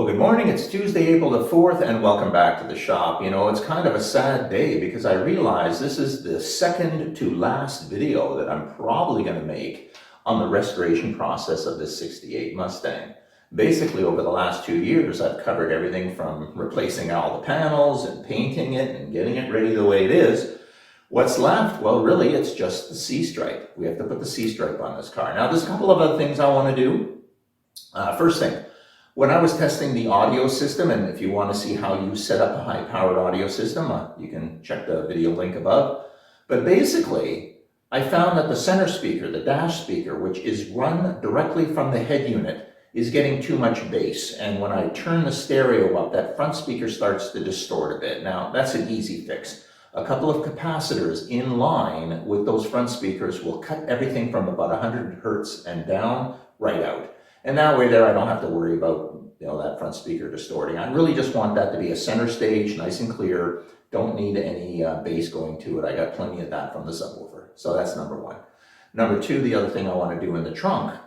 Well, good morning. It's Tuesday, April the 4th, and welcome back to the shop. You know, it's kind of a sad day because I realize this is the second to last video that I'm probably going to make on the restoration process of this 68 Mustang. Basically, over the last 2 years, I've covered everything from replacing all the panels and painting it and getting it ready the way it is. What's left? Well, really, it's just the C-stripe. We have to put the C-stripe on this car. Now, there's a couple of other things I want to do. First thing, when I was testing the audio system, and if you want to see how you set up a high-powered audio system, you can check the video link above. But basically, I found that the center speaker, the dash speaker, which is run directly from the head unit, is getting too much bass. And when I turn the stereo up, that front speaker starts to distort a bit. Now, that's an easy fix. A couple of capacitors in line with those front speakers will cut everything from about 100 hertz and down right out. And that way there, I don't have to worry about, that front speaker distorting. I really just want that to be a center stage, nice and clear. Don't need any bass going to it. I got plenty of that from the subwoofer. So that's number one. Number two, the other thing I want to do in the trunk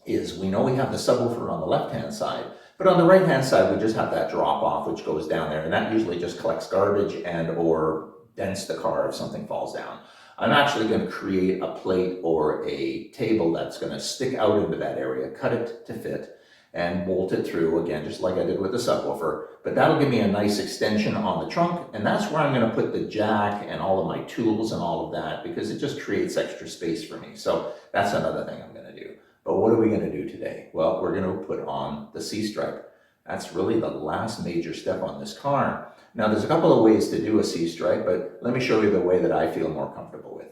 is we know we have the subwoofer on the left-hand side, but on the right-hand side, we just have that drop-off, which goes down there, and that usually just collects garbage and or dents the car if something falls down. I'm actually going to create a plate or a table that's going to stick out into that area, cut it to fit, and bolt it through, again, just like I did with the subwoofer. But that'll give me a nice extension on the trunk, and that's where I'm going to put the jack and all of my tools and all of that, because it just creates extra space for me. So that's another thing I'm going to do. But what are we going to do today? Well, we're going to put on the C-stripe. That's really the last major step on this car. Now, there's a couple of ways to do a C-stripe, but let me show you the way that I feel more comfortable with.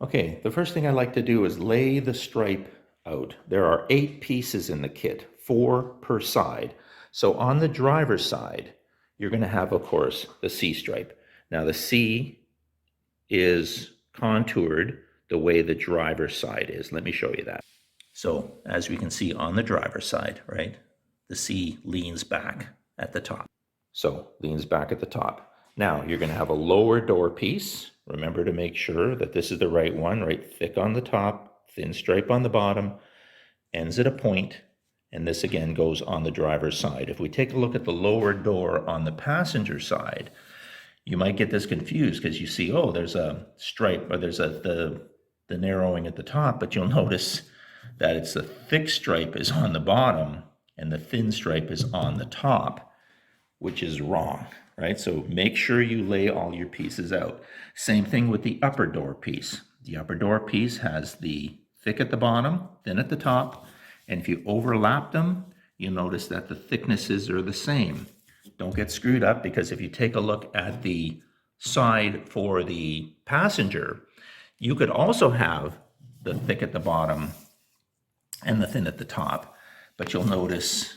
Okay, the first thing I like to do is lay the stripe out. There are 8 pieces in the kit, 4 per side. So on the driver's side, you're going to have, of course, the C-stripe. Now, the C is contoured the way the driver's side is. Let me show you that. So, as we can see on the driver's side, right, the C leans back at the top. So, leans back at the top. Now, you're going to have a lower door piece. Remember to make sure that this is the right one, right? Thick on the top, thin stripe on the bottom, ends at a point, and this again goes on the driver's side. If we take a look at the lower door on the passenger side, you might get this confused because you see, oh, there's a stripe, or there's the narrowing at the top, but you'll notice that it's the thick stripe is on the bottom and the thin stripe is on the top, which is wrong, right? So make sure you lay all your pieces out. Same thing with the upper door piece. The upper door piece has the thick at the bottom, thin at the top, and if you overlap them, you'll notice that the thicknesses are the same. Don't get screwed up, because if you take a look at the side for the passenger, you could also have the thick at the bottom and the thin at the top, but you'll notice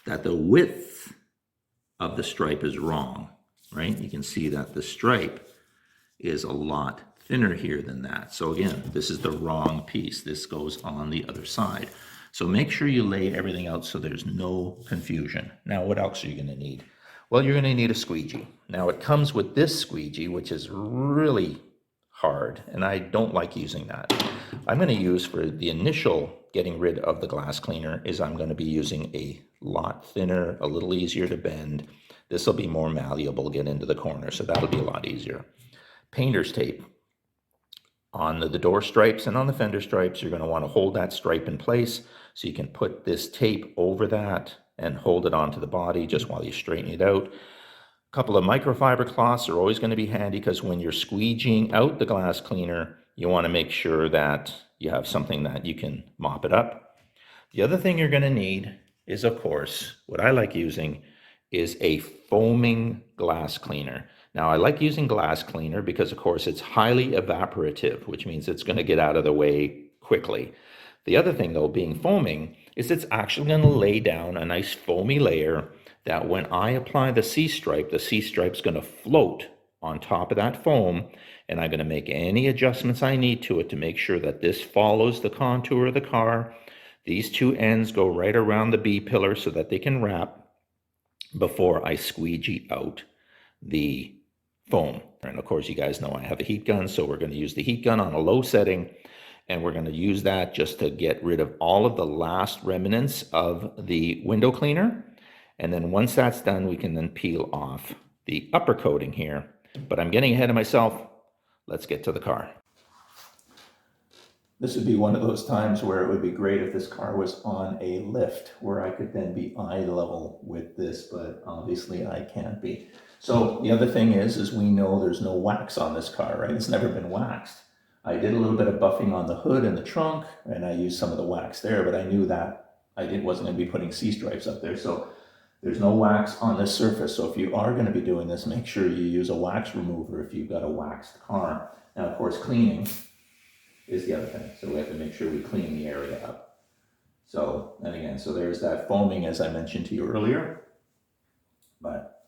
that the width of the stripe is wrong, right? You can see that the stripe is a lot thinner here than that. So again, this is the wrong piece. This goes on the other side. So make sure you lay everything out so there's no confusion. Now, what else are you going to need? Well, you're going to need a squeegee. Now, it comes with this squeegee, which is really hard, and I don't like using that. I'm going to use, for the initial getting rid of the glass cleaner, is I'm going to be using a lot thinner, a little easier to bend. This will be more malleable, get into the corner, so that'll be a lot easier. Painter's tape. On the door stripes and on the fender stripes, you're going to want to hold that stripe in place, so you can put this tape over that and hold it onto the body just while you straighten it out. A couple of microfiber cloths are always going to be handy, because when you're squeegeeing out the glass cleaner, you want to make sure that you have something that you can mop it up. The other thing you're going to need is, of course, what I like using is a foaming glass cleaner. Now, I like using glass cleaner because, of course, it's highly evaporative, which means it's going to get out of the way quickly. The other thing, though, being foaming, is it's actually going to lay down a nice foamy layer that when I apply the C-stripe's going to float on top of that foam, and I'm going to make any adjustments I need to it to make sure that this follows the contour of the car. These two ends go right around the B-pillar so that they can wrap before I squeegee out the foam. And of course, you guys know I have a heat gun, so we're going to use the heat gun on a low setting. And we're going to use that just to get rid of all of the last remnants of the window cleaner. And then once that's done, we can then peel off the upper coating here. But I'm getting ahead of myself. Let's get to the car. This would be one of those times where it would be great if this car was on a lift where I could then be eye level with this, but obviously I can't be. So the other thing is we know there's no wax on this car, right? It's never been waxed. I did a little bit of buffing on the hood and the trunk, and I used some of the wax there, but I knew that wasn't going to be putting C-stripes up there. So there's no wax on this surface. So if you are going to be doing this, make sure you use a wax remover if you've got a waxed car. Now, of course, cleaning is the other thing. So we have to make sure we clean the area up. So, and again, so there's that foaming as I mentioned to you earlier. But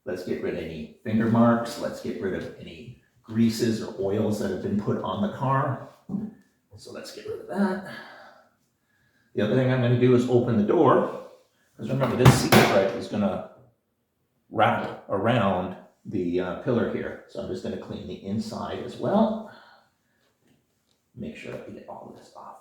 let's get rid of any finger marks. Let's get rid of any greases or oils that have been put on the car. So let's get rid of that. The other thing I'm going to do is open the door. Because remember, this seat stripe is going to wrap around the pillar here. So I'm just going to clean the inside as well. Make sure that we get all of this off.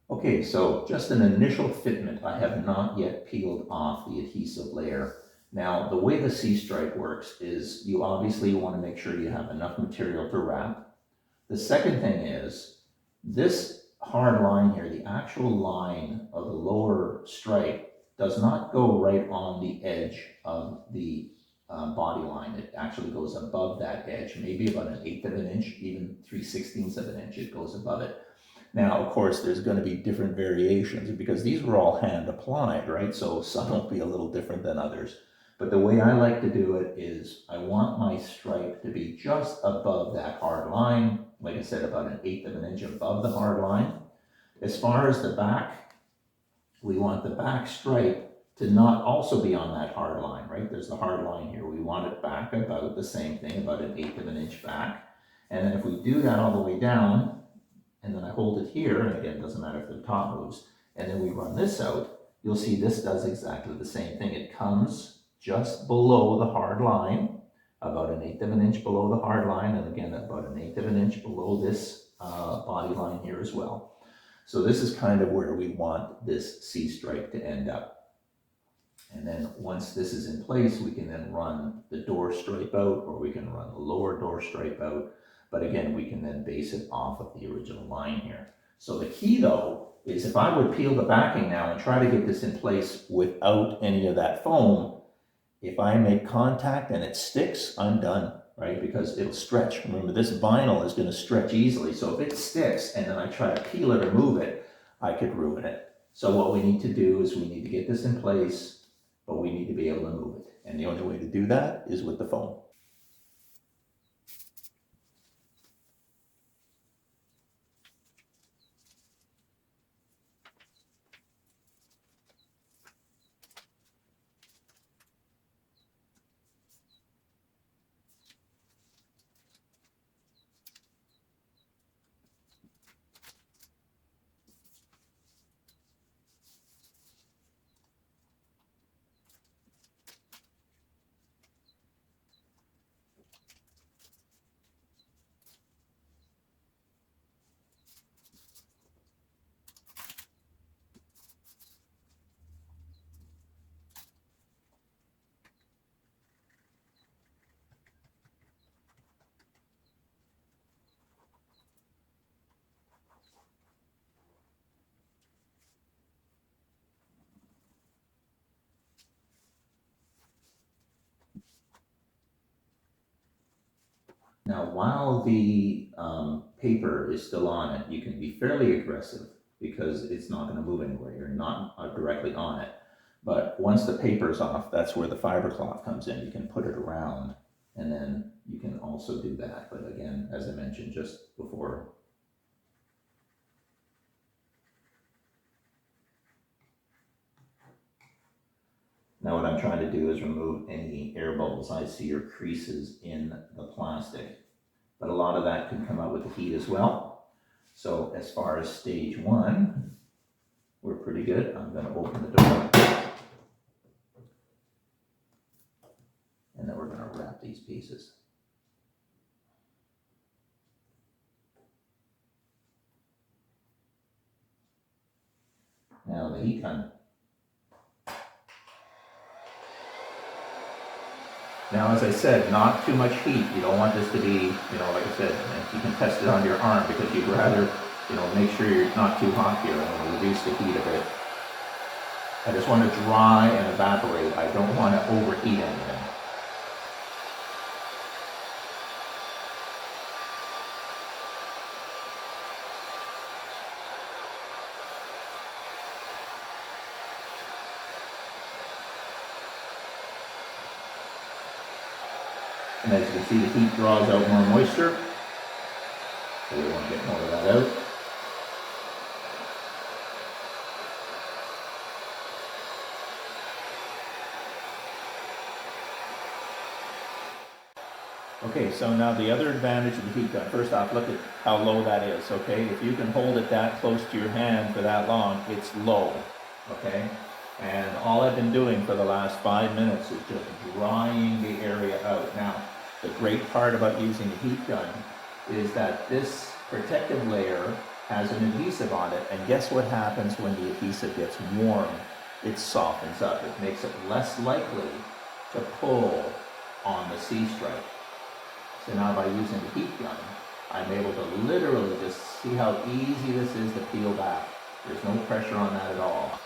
Okay, so just an initial fitment. I have not yet peeled off the adhesive layer. Now, the way the C-stripe works is you obviously want to make sure you have enough material to wrap. The second thing is this hard line here, the actual line of the lower stripe does not go right on the edge of the body line. It actually goes above that edge, maybe about 1/8 of an inch, even 3/16 of an inch, it goes above it. Now, of course, there's going to be different variations because these were all hand applied, right? So some will be a little different than others. But the way I like to do it is I want my stripe to be just above that hard line. Like I said, about 1/8 of an inch above the hard line. As far as the back, we want the back stripe to not also be on that hard line, right? There's the hard line here. We want it back about the same thing, about 1/8 of an inch back. And then if we do that all the way down, and then I hold it here, and again, it doesn't matter if the top moves, and then we run this out, you'll see this does exactly the same thing. It comes just below the hard line, about 1/8 of an inch below the hard line, and again, about 1/8 of an inch below this body line here as well. So this is kind of where we want this C-stripe to end up. And then once this is in place, we can then run the door stripe out, or we can run the lower door stripe out. But again, we can then base it off of the original line here. So the key though, is if I would peel the backing now and try to get this in place without any of that foam, if I make contact and it sticks, I'm done, right? Because it'll stretch. Remember, this vinyl is going to stretch easily. So if it sticks and then I try to peel it or move it, I could ruin it. So what we need to do is we need to get this in place, but we need to be able to move it. And the only way to do that is with the foam. Now, while the paper is still on it, you can be fairly aggressive because it's not going to move anywhere. You're not directly on it. But once the paper's off, that's where the fiber cloth comes in. You can put it around, and then you can also do that. But again, as I mentioned just before, now what I'm trying to do is remove any air bubbles I see or creases in the plastic. But a lot of that can come out with the heat as well. So as far as stage one, we're pretty good. I'm going to open the door. And then we're going to wrap these pieces. Now the heat gun. Now, as I said, not too much heat. You don't want this to be, like I said, you can test it on your arm because you'd rather, make sure you're not too hot here. I'm going to reduce the heat a bit. I just want to dry and evaporate. I don't want to overheat anything. And as you can see, the heat draws out more moisture. So we want to get more of that out. Okay, so now the other advantage of the heat gun, first off, look at how low that is, okay? If you can hold it that close to your hand for that long, it's low, okay? And all I've been doing for the last 5 minutes is just drying the area out. Now, the great part about using a heat gun is that this protective layer has an adhesive on it, and guess what happens when the adhesive gets warm? It softens up. It makes it less likely to pull on the C-stripe. So now by using the heat gun, I'm able to literally just see how easy this is to peel back. There's no pressure on that at all.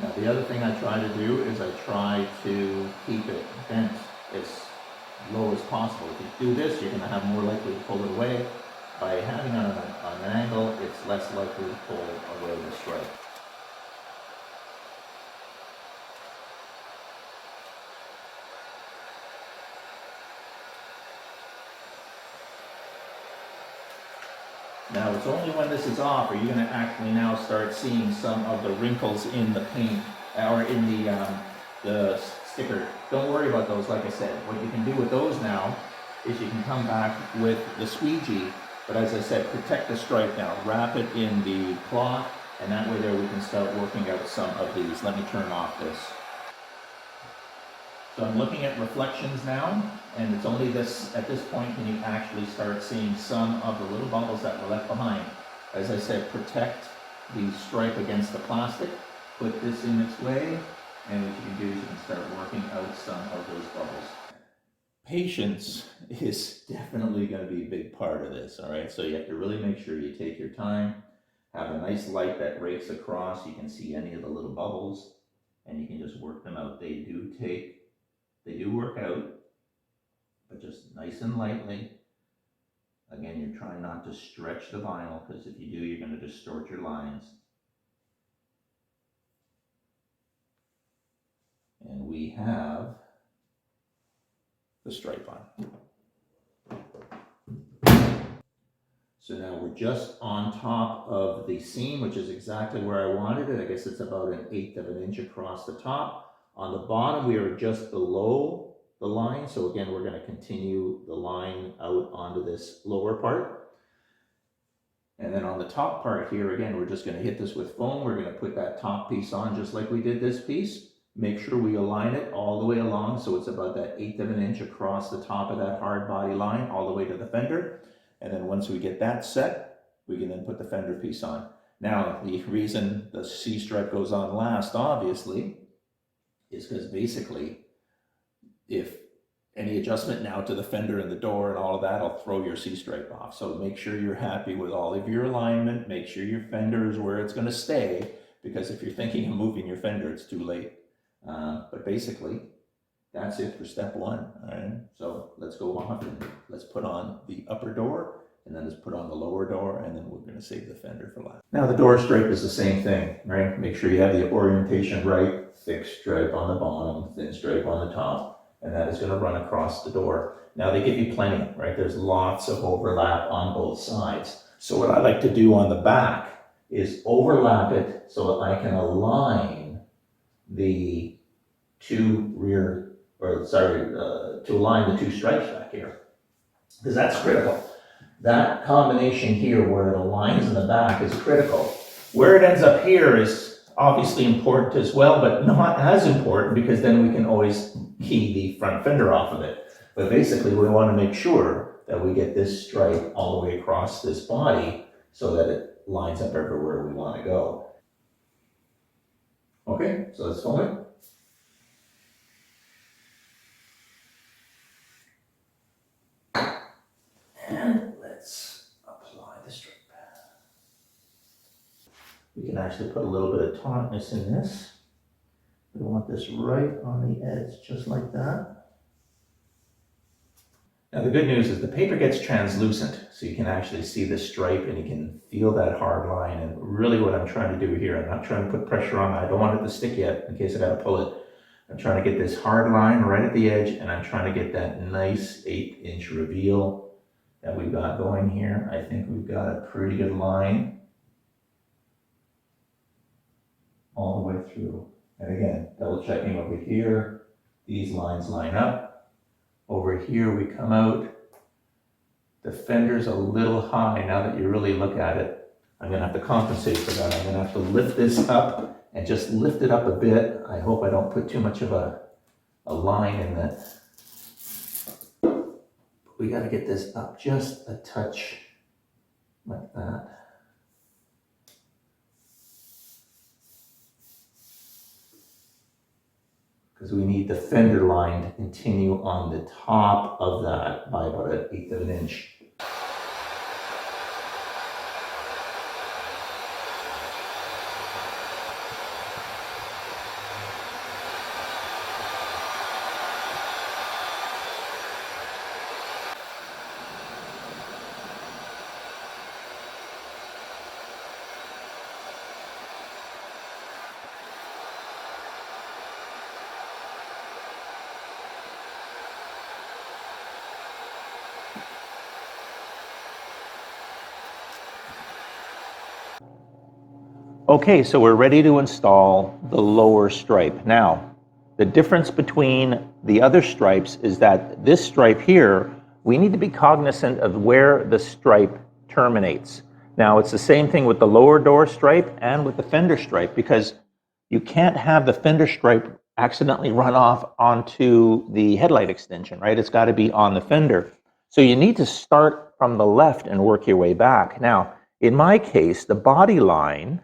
Now the other thing I try to do is I try to keep it bent as low as possible. If you do this, you're going to have more likely to pull it away. By having it on an angle, it's less likely to pull away the stripe. Now it's only when this is off are you going to actually now start seeing some of the wrinkles in the paint or in the sticker. Don't worry about those, like I said. What you can do with those now is you can come back with the squeegee, but as I said, protect the stripe now. Wrap it in the cloth, and that way there we can start working out some of these. Let me turn off this. So I'm looking at reflections now, and it's only at this point can you actually start seeing some of the little bubbles that were left behind. As I said, protect the stripe against the plastic, put this in its way, and what you can do is you can start working out some of those bubbles. Patience is definitely going to be a big part of this, all right? So you have to really make sure you take your time, have a nice light that rakes across. You can see any of the little bubbles, and you can just work them out. They do work out, but just nice and lightly. Again, you're trying not to stretch the vinyl, because if you do, you're going to distort your lines. And we have the stripe on. So now we're just on top of the seam, which is exactly where I wanted it. I guess it's about 1/8 of an inch across the top. On the bottom, we are just below the line. So again, we're going to continue the line out onto this lower part. And then on the top part here, again, we're just going to hit this with foam. We're going to put that top piece on just like we did this piece. Make sure we align it all the way along so it's about that 1/8 of an inch across the top of that hard body line all the way to the fender. And then once we get that set, we can then put the fender piece on. Now, the reason the C-stripe goes on last, obviously, is because basically, if any adjustment now to the fender and the door and all of that, I'll throw your C-stripe off. So make sure you're happy with all of your alignment. Make sure your fender is where it's going to stay, because if you're thinking of moving your fender, it's too late. But basically, that's it for step one. All right, so let's go off and let's put on the upper door, and then let's put on the lower door, and then we're going to save the fender for last. Now the door stripe is the same thing, right? Make sure you have the orientation right. Thick stripe on the bottom, thin stripe on the top, and that is going to run across the door. Now they give you plenty, right? There's lots of overlap on both sides. So what I like to do on the back is overlap it so that I can align the to align the two stripes back here, because that's critical. That combination here where it aligns in the back is critical, Where it ends up here is obviously important as well, but not as important because then we can always key the front fender off of it. But basically we want to make sure that we get this stripe all the way across this body so that it lines up everywhere we want to go. Okay, so let's film it. And let's apply the stripe. We can actually put a little bit of tautness in this. We want this right on the edge, just like that. Now the good news is the paper gets translucent, so you can actually see the stripe and you can feel that hard line. And really what I'm trying to do here, I'm not trying to put pressure on it. I don't want it to stick yet in case I gotta pull it. I'm trying to get this hard line right at the edge, and I'm trying to get that nice 1/8" reveal that we've got going here. I think we've got a pretty good line all the way through. And again, double checking over here, these lines line up. Over here we come out. The fender's a little high now that you really look at it. I'm gonna have to compensate for that. I'm gonna have to lift this up and just lift it up a bit. I hope I don't put too much of a line in that. We gotta get this up just a touch like that. Because we need the fender line to continue on the top of that by about 1/8 of an inch. Okay, so we're ready to install the lower stripe. Now, the difference between the other stripes is that this stripe here, we need to be cognizant of where the stripe terminates. Now, it's the same thing with the lower door stripe and with the fender stripe, because you can't have the fender stripe accidentally run off onto the headlight extension, right? It's got to be on the fender. So you need to start from the left and work your way back. Now, in my case, the body line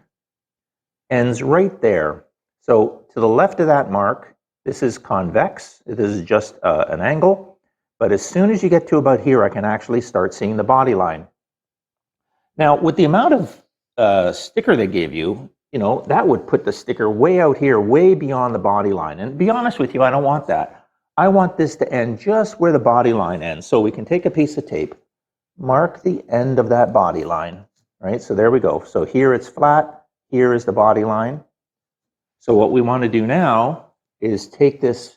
ends right there. So to the left of that mark, this is convex. This is just an angle. But as soon as you get to about here, I can actually start seeing the body line. Now, with the amount of sticker they gave you, you know, that would put the sticker way out here, way beyond the body line. And to be honest with you, I don't want that. I want this to end just where the body line ends. So we can take a piece of tape, mark the end of that body line, right? So there we go. So here it's flat. Here is the body line. So what we want to do now is take this,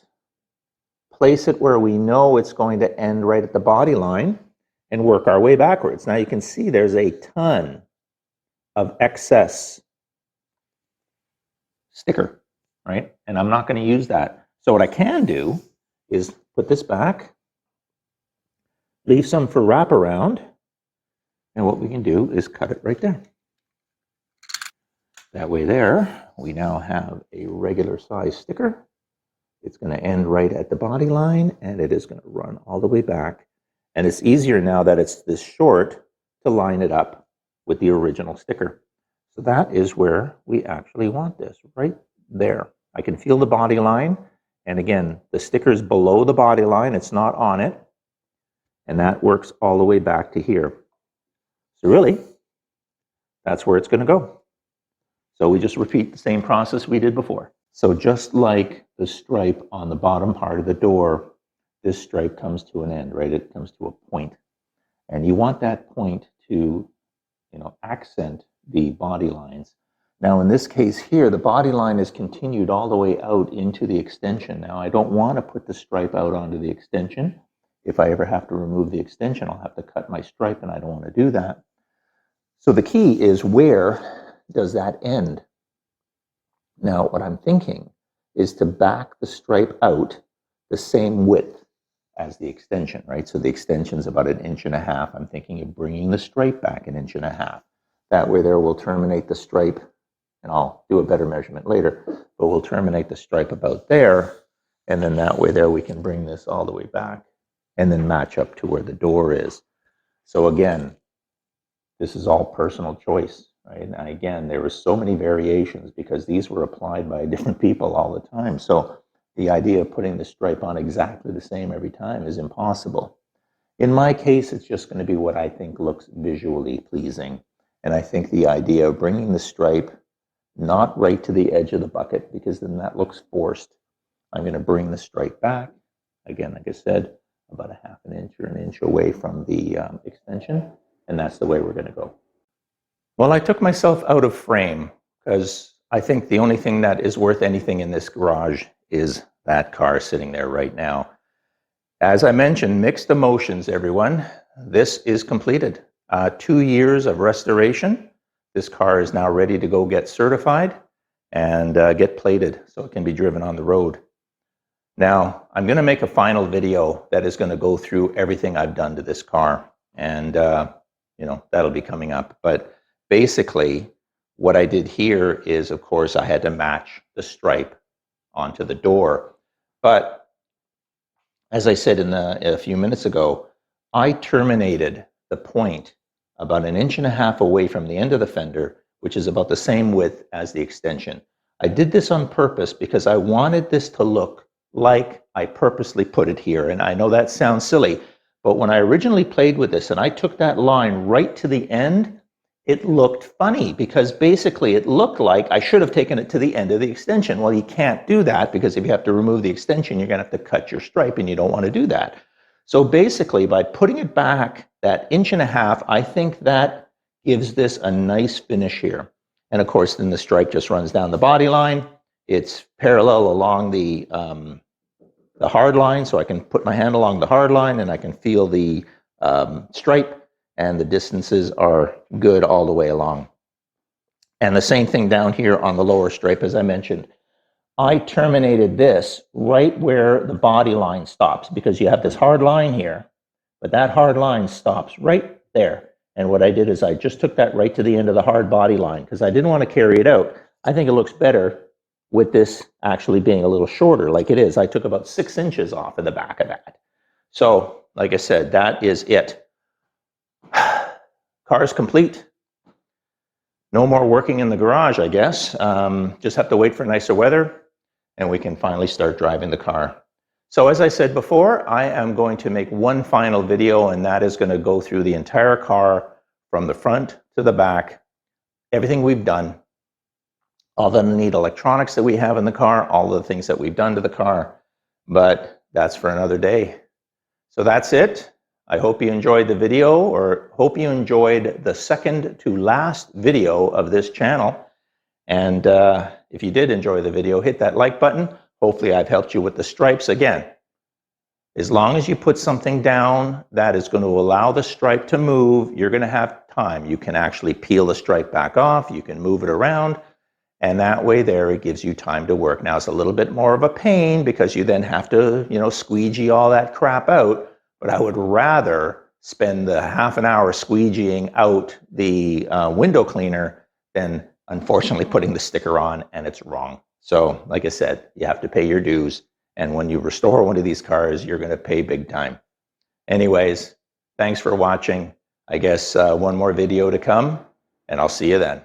place it where we know it's going to end right at the body line, and work our way backwards. Now you can see there's a ton of excess sticker, right? And I'm not going to use that. So what I can do is put this back, leave some for wraparound, and what we can do is cut it right there. That way there, we now have a regular size sticker. It's going to end right at the body line, and it is going to run all the way back. And it's easier now that it's this short to line it up with the original sticker. So that is where we actually want this, right there. I can feel the body line. And again, the sticker is below the body line. It's not on it. And that works all the way back to here. So really, that's where it's going to go. So we just repeat the same process we did before. So just like the stripe on the bottom part of the door, this stripe comes to an end, right? It comes to a point. And you want that point to, you know, accent the body lines. Now in this case here, the body line is continued all the way out into the extension. Now I don't want to put the stripe out onto the extension. If I ever have to remove the extension, I'll have to cut my stripe, and I don't want to do that. So the key is, where does that end? Now, what I'm thinking is to back the stripe out the same width as the extension, right? So the extension is about 1.5 inches. I'm thinking of bringing the stripe back 1.5 inches. That way there we'll terminate the stripe, and I'll do a better measurement later, but we'll terminate the stripe about there, and then that way there we can bring this all the way back and then match up to where the door is. So again, this is all personal choice, right? And again, there were so many variations because these were applied by different people all the time. So the idea of putting the stripe on exactly the same every time is impossible. In my case, it's just going to be what I think looks visually pleasing. And I think the idea of bringing the stripe not right to the edge of the bucket, because then that looks forced. I'm going to bring the stripe back, again, like I said, about a half an inch or an inch away from the extension, and that's the way we're going to go. Well, I took myself out of frame because I think the only thing that is worth anything in this garage is that car sitting there right now. As I mentioned, mixed emotions, everyone. This is completed. 2 years of restoration. This car is now ready to go get certified and get plated so it can be driven on the road. Now, I'm going to make a final video that is going to go through everything I've done to this car, and that'll be coming up. But basically, what I did here is, of course, I had to match the stripe onto the door. But as I said a few minutes ago, I terminated the point about 1.5 inches away from the end of the fender, which is about the same width as the extension. I did this on purpose because I wanted this to look like I purposely put it here. And I know that sounds silly, but when I originally played with this and I took that line right to the end, it looked funny because basically it looked like I should have taken it to the end of the extension. Well, you can't do that because if you have to remove the extension, you're going to have to cut your stripe, and you don't want to do that. So basically, by putting it back that 1.5 inches, I think that gives this a nice finish here. And of course, then the stripe just runs down the body line. It's parallel along the hard line, so I can put my hand along the hard line and I can feel the stripe, and the distances are good all the way along. And the same thing down here on the lower stripe, as I mentioned. I terminated this right where the body line stops, because you have this hard line here, but that hard line stops right there. And what I did is I just took that right to the end of the hard body line because I didn't want to carry it out. I think it looks better with this actually being a little shorter like it is. I took about 6 inches off of the back of that. So, like I said, that is it. Car's complete. No more working in the garage, I guess. Just have to wait for nicer weather, and we can finally start driving the car. So as I said before, I am going to make one final video, and that is going to go through the entire car from the front to the back, everything we've done, all the neat electronics that we have in the car, all the things that we've done to the car, but that's for another day. So that's it. I hope you enjoyed the video, or hope you enjoyed the second to last video of this channel. And if you did enjoy the video, hit that like button. Hopefully I've helped you with the stripes. Again, as long as you put something down that is going to allow the stripe to move, you're going to have time. You can actually peel the stripe back off. You can move it around. And that way there, it gives you time to work. Now, it's a little bit more of a pain because you then have to, squeegee all that crap out. But I would rather spend the half an hour squeegeeing out the window cleaner than unfortunately putting the sticker on and it's wrong. So like I said, you have to pay your dues. And when you restore one of these cars, you're going to pay big time. Anyways, thanks for watching. I guess one more video to come, and I'll see you then.